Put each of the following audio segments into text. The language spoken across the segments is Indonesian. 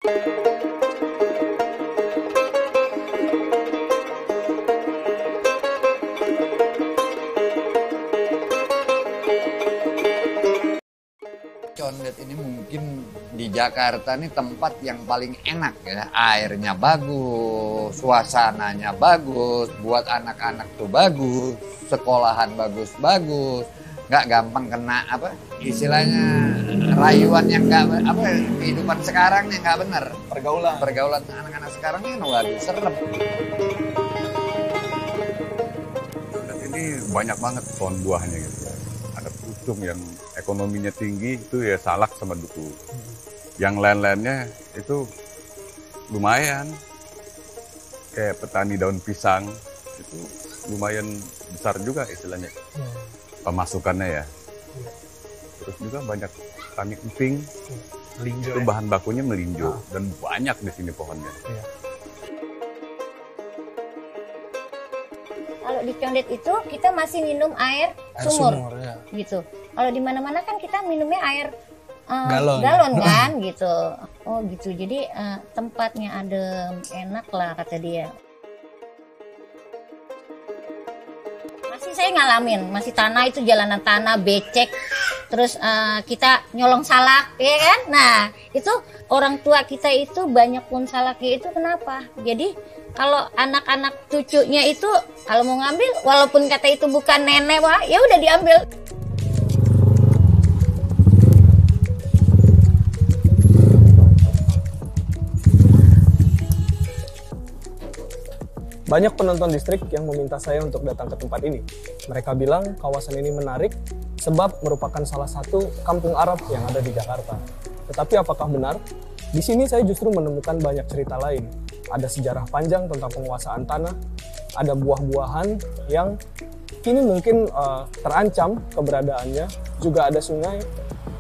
Condet ini mungkin di Jakarta ini tempat yang paling enak ya. Airnya bagus, suasananya bagus, buat anak-anak tuh bagus, sekolahan bagus-bagus, nggak gampang kena apa istilahnya rayuan yang nggak apa kehidupan sekarang yang nggak benar. Pergaulan anak-anak sekarang ini waduh serem. Condet ini banyak banget pohon buahnya gitu ya. Ada pucung yang ekonominya tinggi itu ya salak sama duku. Yang lain-lainnya itu lumayan. Kayak petani daun pisang itu lumayan besar juga istilahnya. Pemasukannya ya. Terus juga banyak tani emping. Melinjo, itu bahan bakunya melinjo dan banyak di sini pohonnya. Kalau di Condet itu kita masih minum air sumur ya. gitu. Kalau di mana-mana kan kita minumnya air galon kan gitu. Oh gitu. Jadi tempatnya adem, enak lah kata dia. Masih saya ngalamin, masih tanah itu jalanan tanah becek. Terus kita nyolong salak, ya kan? Nah, itu orang tua kita itu banyak pun salaknya itu kenapa? Jadi kalau anak-anak cucunya itu kalau mau ngambil, walaupun kata itu bukan nenek, wah, ya udah diambil. Banyak penonton distrik yang meminta saya untuk datang ke tempat ini. Mereka bilang kawasan ini menarik sebab merupakan salah satu kampung Arab yang ada di Jakarta. Tetapi apakah benar? Di sini saya justru menemukan banyak cerita lain. Ada sejarah panjang tentang penguasaan tanah, ada buah-buahan yang kini mungkin terancam keberadaannya, juga ada sungai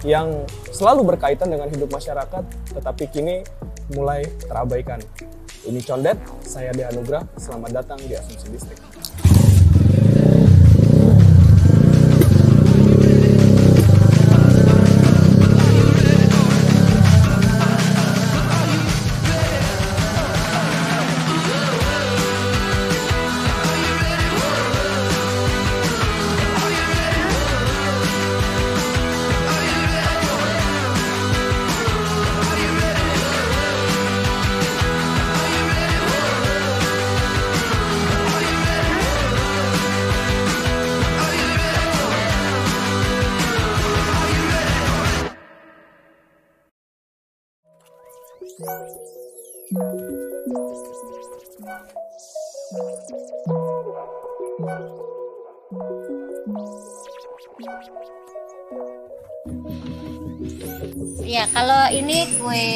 yang selalu berkaitan dengan hidup masyarakat, tetapi kini mulai terabaikan. Ini Condet, saya Dea Nugrah, selamat datang di Asumsi Distrik. Ya, kalau ini kue,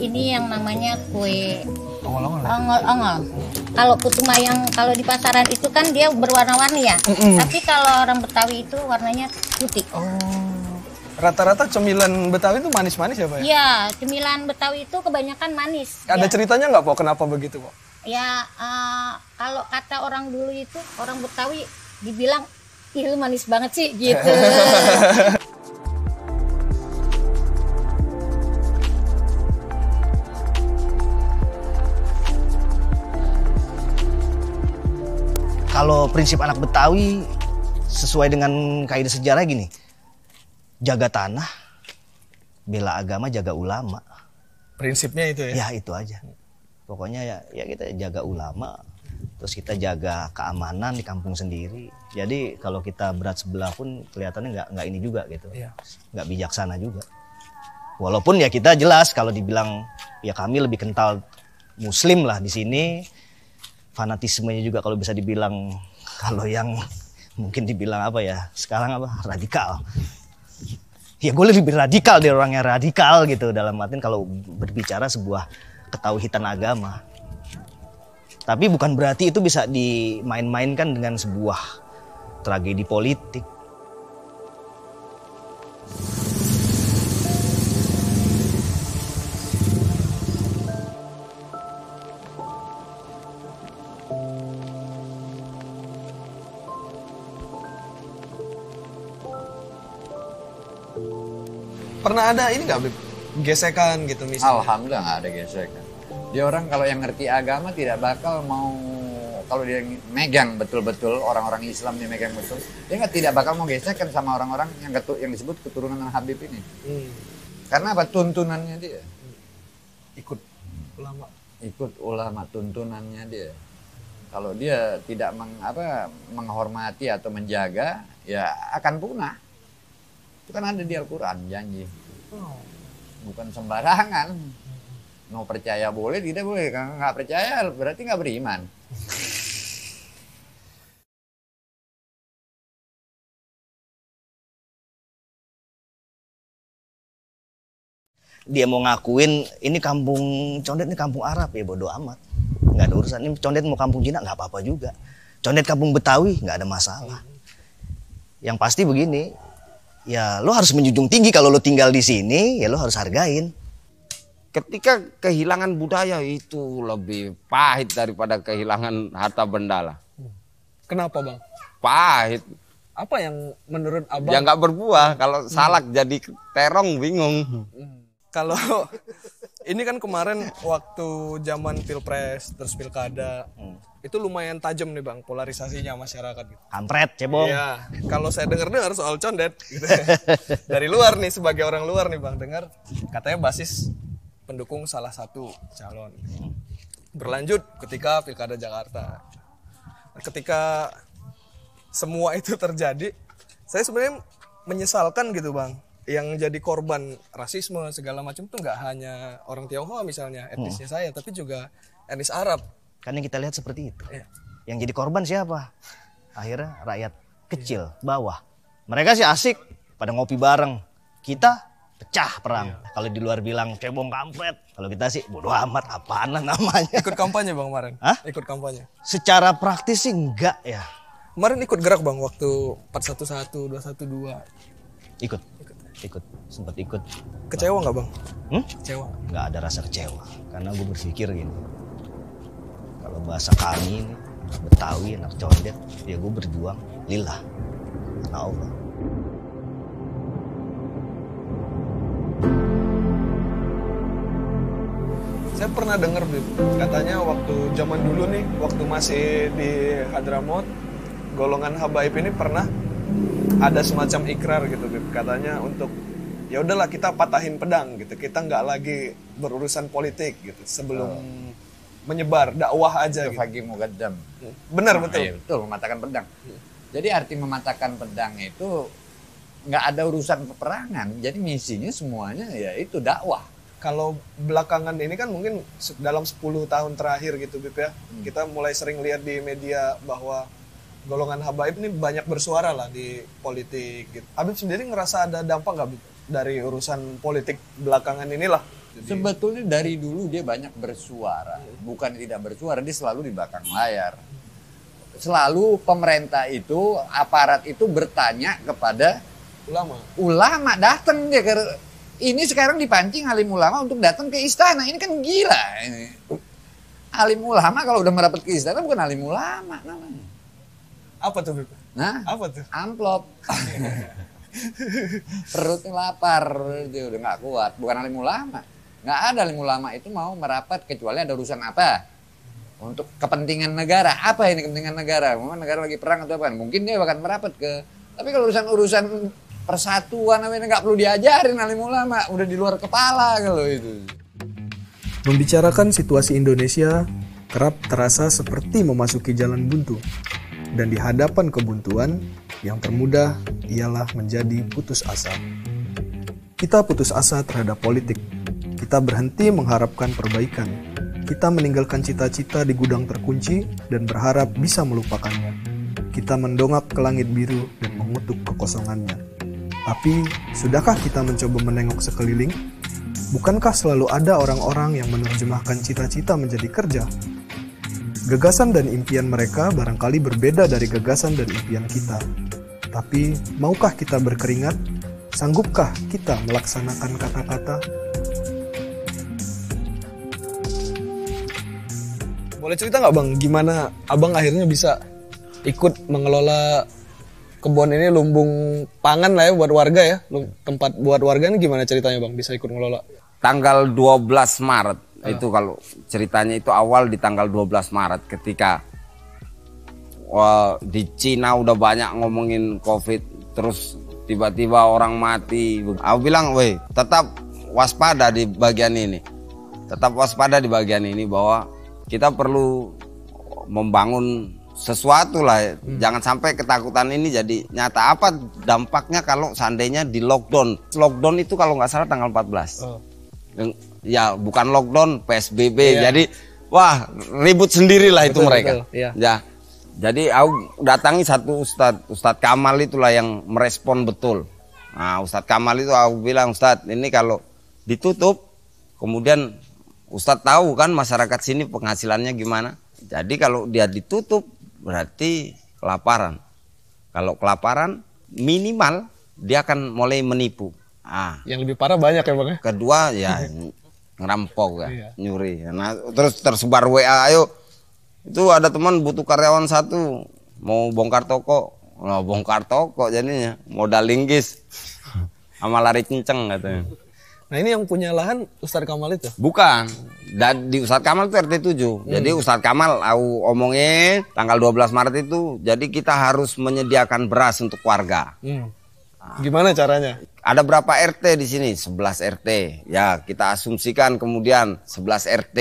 ini yang namanya kue ongol-ongol. Kalau putu mayang, kalau di pasaran itu kan dia berwarna-warni ya. Tapi kalau orang Betawi itu warnanya putih. Rata-rata cemilan Betawi itu manis-manis ya, Pak? Iya, cemilan Betawi itu kebanyakan manis. Ada ya. ceritanya nggak, Pak? Kenapa begitu, Pak? Ya, kalau kata orang dulu itu, orang Betawi dibilang, ih lu manis banget sih, gitu. Kalau prinsip anak Betawi sesuai dengan kaidah sejarah gini, jaga tanah, bela agama, jaga ulama. Prinsipnya itu ya? Ya itu aja. Pokoknya ya kita jaga ulama, terus kita jaga keamanan di kampung sendiri. Jadi kalau kita berat sebelah pun kelihatannya nggak ini juga gitu, nggak bijaksana juga. Walaupun ya kita jelas kalau dibilang ya kami lebih kental Muslim lah di sini. Fanatismenya juga kalau bisa dibilang, kalau yang mungkin dibilang apa ya sekarang apa radikal. Ya gue lebih radikal dari orang yang radikal gitu, dalam artian kalau berbicara sebuah ketauhidan agama. Tapi bukan berarti itu bisa dimain-mainkan dengan sebuah tragedi politik. Pernah ada ini nggak, Beb? gesekan gitu misalnya? Alhamdulillah nggak ada gesekan. Dia orang kalau yang ngerti agama tidak bakal mau, kalau dia megang betul-betul orang-orang Islam dia megang betul, dia tidak bakal mau gesekan sama orang-orang yang disebut keturunan Habib ini. Karena apa? Tuntunannya dia. Ikut ulama. Ikut ulama, tuntunannya dia. Kalau dia tidak menghormati atau menjaga, ya akan punah. Itu kan ada di Al-Quran janji. Bukan sembarangan. Mau percaya boleh, tidak boleh. Kalau nggak percaya berarti nggak beriman. Dia mau ngakuin ini kampung Condet, ini kampung Arab, ya bodo amat. Nggak ada urusan. Ini Condet mau kampung Cina nggak apa-apa juga. Condet kampung Betawi nggak ada masalah. Yang pasti begini, ya lo harus menjunjung tinggi. Kalau lo tinggal di sini, ya lo harus hargain. Ketika kehilangan budaya itu lebih pahit daripada kehilangan harta benda lah. Kenapa bang? Pahit. Apa yang menurut abang? Ya nggak berbuah. Kalau salak jadi terong bingung. Kalau ini kan kemarin waktu zaman pilpres terus pilkada itu lumayan tajam nih bang polarisasinya masyarakat. Gitu. Kampret, cebong. Iya. Kalau saya dengar soal Condet, gitu. Dari luar nih sebagai orang luar nih bang dengar katanya basis pendukung salah satu calon. Berlanjut ketika pilkada Jakarta. Ketika semua itu terjadi, saya sebenarnya menyesalkan gitu bang. Yang jadi korban rasisme segala macam tuh nggak hanya orang Tionghoa misalnya etnisnya saya, tapi juga etnis Arab. Kan yang kita lihat seperti itu. Iya. Yang jadi korban siapa? Akhirnya rakyat kecil, bawah. Mereka sih asik, pada ngopi bareng. Kita pecah perang. Kalau di luar bilang cebong kampret, kalau kita sih bodo amat, apaan lah namanya. Ikut kampanye bang kemarin? Hah? Ikut kampanye? Secara praktis sih enggak ya. Kemarin ikut gerak bang waktu 411, 212. Ikut, sempat ikut. Kecewa nggak bang? Kecewa? Nggak ada rasa kecewa, karena gue berpikir gini. Kalau bahasa kami ini, Betawi, anak Condet, ya gue berjuang lillah, karena Allah. Saya pernah dengar katanya waktu zaman dulu nih, waktu masih di Hadramaut, golongan Habaib ini pernah ada semacam ikrar gitu, katanya untuk ya udahlah kita patahin pedang gitu, kita nggak lagi berurusan politik gitu sebelum menyebar dakwah aja. Gitu. Fagi Mugaddam. Benar betul. Iya, betul, mematahkan pedang. Jadi arti mematahkan pedang itu nggak ada urusan peperangan. Jadi misinya semuanya ya itu dakwah. Kalau belakangan ini kan mungkin dalam 10 tahun terakhir gitu Bib ya, kita mulai sering lihat di media bahwa golongan Habaib ini banyak bersuara lah di politik gitu. Habib sendiri ngerasa ada dampak nggak Bib dari urusan politik belakangan inilah? Jadi... Sebetulnya dari dulu dia banyak bersuara, bukan tidak bersuara, dia selalu di belakang layar. Selalu pemerintah itu, aparat itu bertanya kepada ulama datang dia ke ini sekarang dipancing alim ulama untuk datang ke istana. Ini kan gila ini. Alim ulama kalau udah merapat ke istana bukan alim ulama namanya. Apa tuh, Bib? Nah, apa tuh? Amplop. Perutnya lapar, dia udah nggak kuat. Bukan alim ulama. Nggak ada alim ulama itu mau merapat kecuali ada urusan apa. Untuk kepentingan negara. Apa ini kepentingan negara? Mungkin negara lagi perang atau apa? Mungkin dia akan merapat ke... Tapi kalau urusan persatuan namanya nggak perlu diajarin alim ulama, udah di luar kepala kalau itu. Membicarakan situasi Indonesia kerap terasa seperti memasuki jalan buntu. Dan di hadapan kebuntuan, yang termudah ialah menjadi putus asa. Kita putus asa terhadap politik. Kita berhenti mengharapkan perbaikan. Kita meninggalkan cita-cita di gudang terkunci dan berharap bisa melupakannya. Kita mendongak ke langit biru dan mengutuk kekosongannya. Tapi, sudahkah kita mencoba menengok sekeliling? Bukankah selalu ada orang-orang yang menerjemahkan cita-cita menjadi kerja? Gagasan dan impian mereka barangkali berbeda dari gagasan dan impian kita. Tapi, maukah kita berkeringat? Sanggupkah kita melaksanakan kata-kata? Boleh cerita nggak Bang, gimana Abang akhirnya bisa ikut mengelola kebun ini lumbung pangan lah ya buat warga ya. Tempat buat warga ini gimana ceritanya Bang bisa ikut ngelola? Tanggal 12 Maret itu kalau ceritanya itu awal di tanggal 12 Maret ketika di Cina udah banyak ngomongin COVID, terus tiba-tiba orang mati. Aku bilang, weh tetap waspada di bagian ini. Tetap waspada di bagian ini bahwa kita perlu membangun sesuatu lah. Jangan sampai ketakutan ini jadi nyata. Apa dampaknya kalau seandainya di lockdown? Lockdown itu kalau nggak salah tanggal 14. Ya bukan lockdown, PSBB. Jadi wah ribut sendirilah itu mereka. Ya. Jadi aku datangi satu Ustadz Kamal itulah yang merespon betul. Nah Ustadz Kamal itu aku bilang, Ustadz ini kalau ditutup, kemudian Ustadz tahu kan masyarakat sini penghasilannya gimana. Jadi kalau dia ditutup berarti kelaparan. Kalau kelaparan minimal dia akan mulai menipu. Yang lebih parah banyak ya Bang ya? Kedua ya ngerampok ya, nyuri. Nah terus tersebar WA, ayo itu ada teman butuh karyawan 1 mau bongkar toko. Nah, bongkar toko jadinya modal linggis sama lari kenceng katanya. Nah ini yang punya lahan Ustadz Kamal itu? Bukan, dan di Ustadz Kamal itu RT 7. Jadi Ustadz Kamal aku omongin tanggal 12 Maret itu, jadi kita harus menyediakan beras untuk warga. Gimana caranya? Ada berapa RT di sini? 11 RT. Ya kita asumsikan kemudian 11 RT.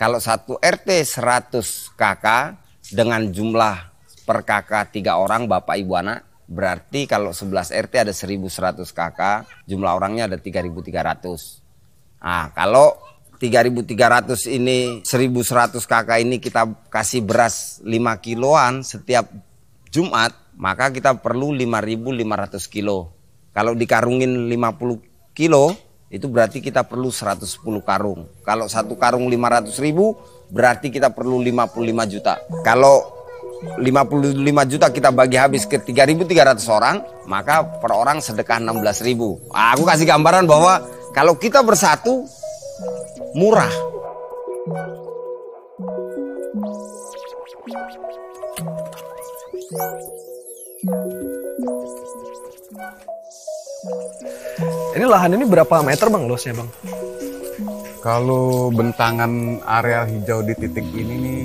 Kalau satu RT 100 kakak dengan jumlah per kakak 3 orang bapak ibu anak. Berarti kalau 11 RT ada 1100 kakak, jumlah orangnya ada 3300. Nah, kalau 3300 ini 1100 kakak ini kita kasih beras 5 kiloan setiap Jumat, maka kita perlu 5.500 kilo. Kalau dikarungin 50 kilo, itu berarti kita perlu 110 karung. Kalau 1 karung 500.000, berarti kita perlu 55 juta. Kalau 55 juta kita bagi habis ke 3.300 orang, maka per orang sedekah 16.000. Aku kasih gambaran bahwa kalau kita bersatu, murah. Ini lahan ini berapa meter Bang luasnya Bang? Kalau bentangan areal hijau di titik ini nih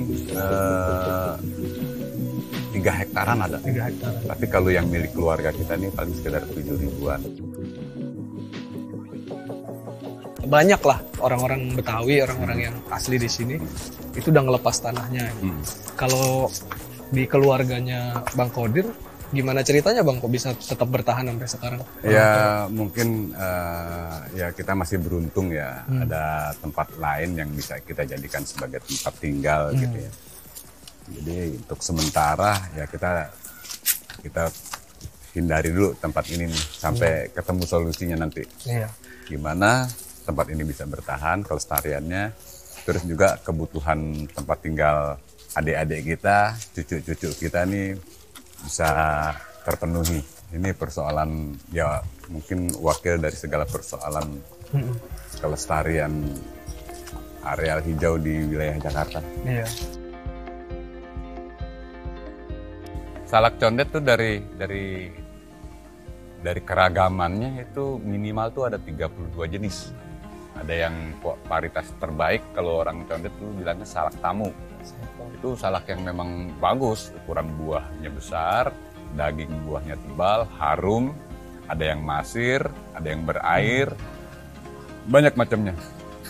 3 hektaran ada. 3 hektaran. Tapi kalau yang milik keluarga kita nih paling sekitar 7.000-an. Banyak lah orang-orang Betawi, orang-orang yang asli di sini itu udah ngelepas tanahnya. Kalau di keluarganya Bang Kodir, gimana ceritanya Bang kok bisa tetap bertahan sampai sekarang? Ya mungkin ya kita masih beruntung ya ada tempat lain yang bisa kita jadikan sebagai tempat tinggal gitu ya. Jadi untuk sementara ya kita hindari dulu tempat ini nih, sampai ketemu solusinya nanti. Gimana tempat ini bisa bertahan kelestariannya, terus juga kebutuhan tempat tinggal adik-adik kita, cucu-cucu kita nih bisa terpenuhi. Ini persoalan ya mungkin wakil dari segala persoalan kelestarian areal hijau di wilayah Jakarta. Salak condet tuh dari keragamannya itu minimal tuh ada 32 jenis. Ada yang varietas terbaik kalau orang condet tuh bilangnya salak tamu. Itu salak yang memang bagus, ukuran buahnya besar, daging buahnya tebal, harum, ada yang masir, ada yang berair, banyak macamnya.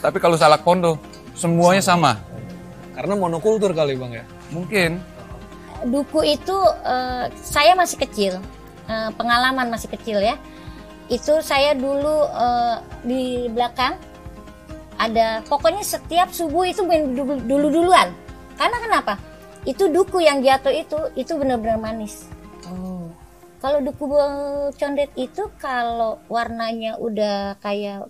Tapi kalau salak pondo, semuanya sama. Karena monokultur kali Bang ya? Mungkin. Duku itu saya masih kecil, pengalaman masih kecil ya. Itu saya dulu di belakang ada, pokoknya setiap subuh itu main dulu-duluan. Karena kenapa? Itu duku yang jatuh itu benar-benar manis. Kalau duku condet itu kalau warnanya udah kayak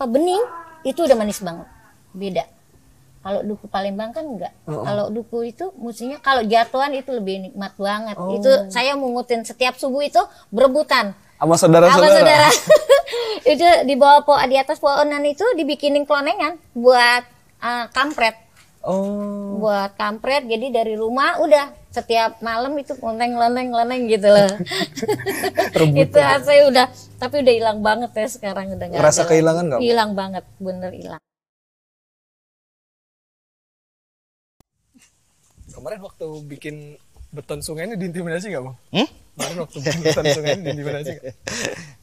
bening, itu udah manis banget. Beda. Kalau duku Palembang kan enggak. Kalau duku itu mestinya kalau jatuhan itu lebih nikmat banget. Itu saya mungutin setiap subuh itu berebutan. Sama saudara-saudara. Itu di bawah di atas pohonan itu dibikinin kelonengan buat kampret. Oh. Buat kampret. Jadi dari rumah udah setiap malam itu leneng gitu loh. Itu saya udah, tapi udah hilang banget ya sekarang, udah nggak Ngerasa ada kehilangan lagi. nggak, Bu? Hilang banget, bener hilang. Kemarin waktu bikin beton sungai ini diintimidasi nggak, Bang? Kemarin waktu bikin beton sungai ini diintimidasi nggak?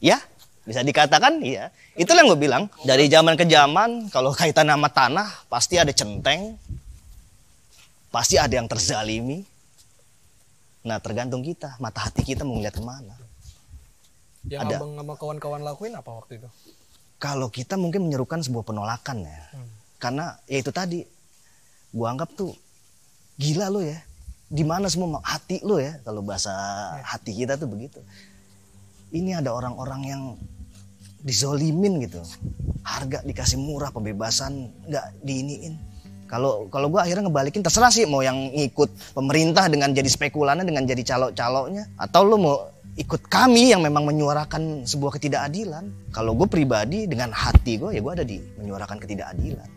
Ya, bisa dikatakan iya. Itulah yang gue bilang, dari zaman ke zaman kalau kaitan sama tanah pasti ada centeng, pasti ada yang terzalimi. Nah, tergantung kita, mata hati kita mau ngeliat kemana. Yang Ada. Abang sama kawan-kawan lakuin apa waktu itu? Kalau kita mungkin menyerukan sebuah penolakan ya, karena ya itu tadi, gua anggap tuh gila lo ya, di mana semua hati lo ya, kalau bahasa hati kita tuh begitu. Ini ada orang-orang yang dizolimin gitu, harga dikasih murah, pembebasan nggak diiniin. Kalau gue akhirnya ngebalikin, terserah sih mau yang ngikut pemerintah dengan jadi spekulannya, dengan jadi calo-calonya, atau lo mau ikut kami yang memang menyuarakan sebuah ketidakadilan. Kalau gue pribadi dengan hati gue, ya gue ada di menyuarakan ketidakadilan.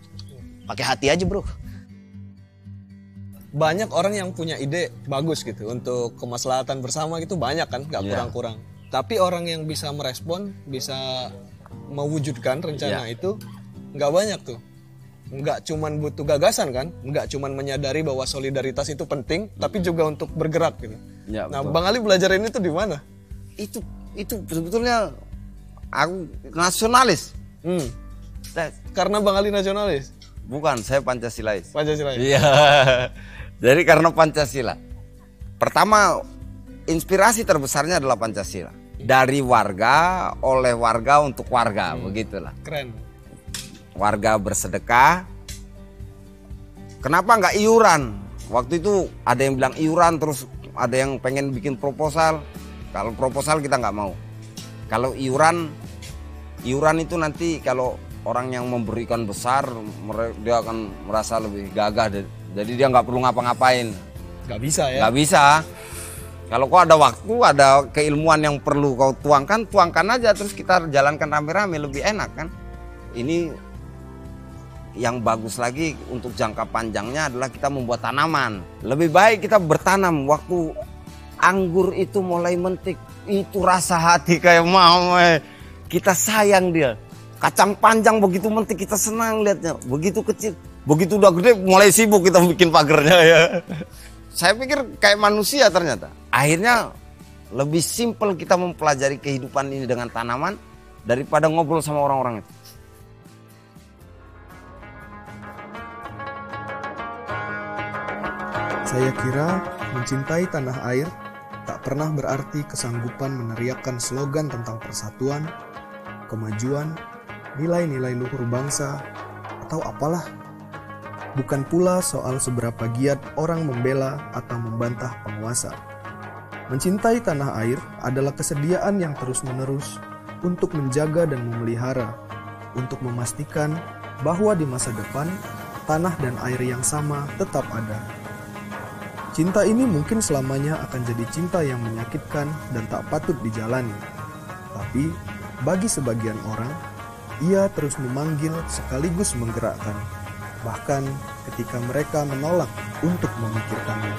Pakai hati aja bro. Banyak orang yang punya ide bagus gitu untuk kemaslahatan bersama gitu, banyak kan, nggak kurang-kurang. Tapi orang yang bisa merespon, bisa mewujudkan rencana itu nggak banyak tuh. Nggak cuman butuh gagasan kan, nggak cuman menyadari bahwa solidaritas itu penting, tapi juga untuk bergerak gitu. Ya, Nah, betul. Bang Ali belajar ini tuh di mana? Itu sebetulnya aku nasionalis. Karena Bang Ali nasionalis, Bukan, saya Pancasilais. Pancasila. Iya. Jadi karena Pancasila. Pertama, inspirasi terbesarnya adalah Pancasila. Dari warga, oleh warga, untuk warga, begitulah. Keren. Warga bersedekah. Kenapa nggak iuran? Waktu itu ada yang bilang iuran, terus ada yang pengen bikin proposal. Kalau proposal kita nggak mau. Kalau iuran itu nanti kalau orang yang memberikan besar, dia akan merasa lebih gagah. Jadi dia nggak perlu ngapa-ngapain. Nggak bisa ya? Nggak bisa. Kalau kau ada waktu, ada keilmuan yang perlu kau tuangkan aja. Terus kita jalankan rame-rame, lebih enak kan. Ini yang bagus lagi untuk jangka panjangnya adalah kita membuat tanaman. Lebih baik kita bertanam waktu anggur itu mulai mentik. Itu rasa hati kayak mau kita sayang dia. Kacang panjang begitu mentik kita senang lihatnya. Begitu kecil, begitu udah gede mulai sibuk kita bikin pagernya ya. Saya pikir kayak manusia ternyata. Akhirnya lebih simpel kita mempelajari kehidupan ini dengan tanaman daripada ngobrol sama orang-orang itu. Saya kira mencintai tanah air tak pernah berarti kesanggupan meneriakkan slogan tentang persatuan, kemajuan, nilai-nilai luhur bangsa, atau apalah. Bukan pula soal seberapa giat orang membela atau membantah penguasa. Mencintai tanah air adalah kesediaan yang terus-menerus untuk menjaga dan memelihara, untuk memastikan bahwa di masa depan, tanah dan air yang sama tetap ada. Cinta ini mungkin selamanya akan jadi cinta yang menyakitkan dan tak patut dijalani. Tapi, bagi sebagian orang, ia terus memanggil sekaligus menggerakkan, bahkan ketika mereka menolak untuk memikirkannya.